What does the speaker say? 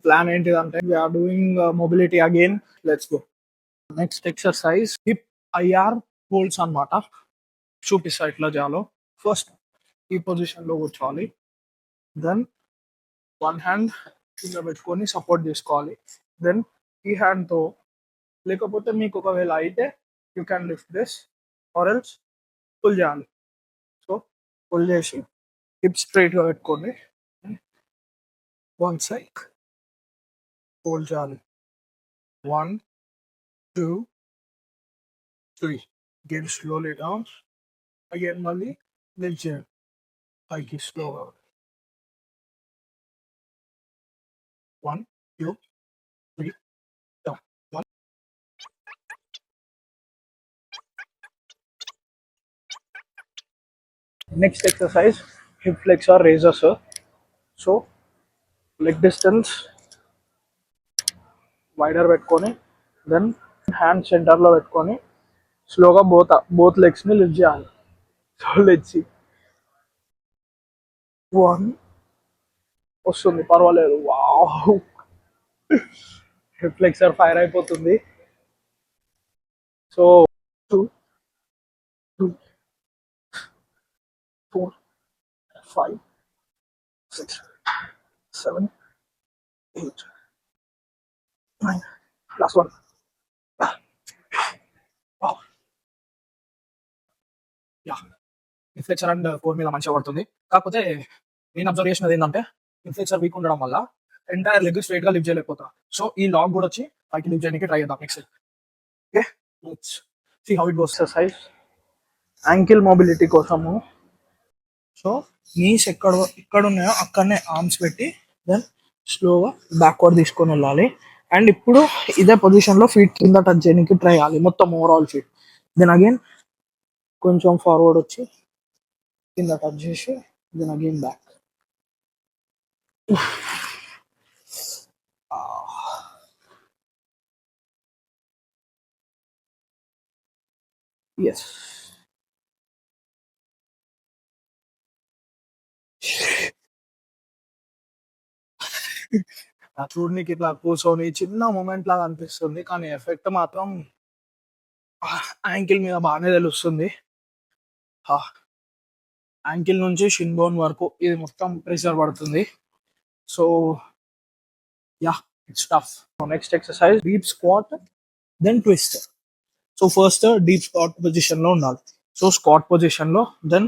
Plan ఏంటిదంటే we're doing mobility again. Let's go. Next exercise hip IR holds అనమాట. చూపిస్తా ఎట్లా చేయాలో. ఫస్ట్ ఈ పొజిషన్ లో కూర్చోవాలి. దెన్ వన్ హ్యాండ్ కింద పెట్టుకొని సపోర్ట్ చేసుకోవాలి. దెన్ ఈ హ్యాండ్ తో, లేకపోతే మీకు ఒకవేళ అయితే you can lift this or else pull చేయాలి. సో పుల్ చేసి హిప్ స్ట్రైట్ గా పెట్టుకోండి. వన్ సైడ్ హోల్డ్ చేయాలి. 1, 2, 3. Again slowly down. Again మళ్ళీ లిఫ్ట్ చేయండి పైకి స్లోగా. 1, 2, 3 down. 1. Next exercise hip flexor razor's. So leg distance wider పెట్టుకొని దెన్ హ్యాండ్ సెంటర్లో పెట్టుకొని స్లోగా బోత్ లెగ్స్ని లిఫ్ట్ చేయాలి. సో లెట్స్ 1 వస్తుంది, పర్వాలేదు. వావ్, హిప్ ఫ్లెక్సర్ ఫైర్ అయిపోతుంది. So 2, 3, 4, 5, 6, 7, 8, 9. Last one. Wow. Yeah, inflection and core మీద మంచిగా పడుతుంది. కాకపోతే నేను అబ్జర్వ్ చేసినది ఏంటంటే ఇన్ఫ్లెక్షన్ వీక్ ఉండడం వల్ల ఎంటైర్ లెగ్ స్ట్రైట్ గా లిఫ్ట్ చేయలేకపోతా. సో ఈ లాగ్ కూడా వచ్చి పైకి లిఫ్ట్ చేయడానికి ట్రై చేద్దాం next. Okay, let's see how it goes. Exercise ankle mobility కోసము. సో నీస్ ఎక్కడ ఉన్నాయో అక్కడనే ఆర్మ్స్ పెట్టి దెన్ స్లోగా బ్యాక్వర్డ్ తీసుకొని వెళ్ళాలి. అండ్ ఇప్పుడు ఇదే పొజిషన్లో ఫీట్ కింద టచ్ చేయడానికి ట్రై చేయాలి, మొత్తం ఓవరాల్ ఫీట్. దెన్ అగైన్ కొంచెం ఫార్వర్డ్ వచ్చి కింద టచ్ చేసి దెన్ అగైన్ బ్యాక్. ఎస్, చూడనికి ఇట్లా కూర్చొని చిన్న మూమెంట్ లాగా అనిపిస్తుంది, కానీ ఎఫెక్ట్ మాత్రం యాంకిల్ మీద బాగానే తెలుస్తుంది. యాంకిల్ నుంచి షిన్ బోన్ వరకు ఇది మొత్తం ప్రెషర్ పడుతుంది. So yeah, it's tough. Next exercise deep squat then twist. So first deep squat position లో ఉండాలి. సో స్క్వాట్ పొజిషన్ లో దెన్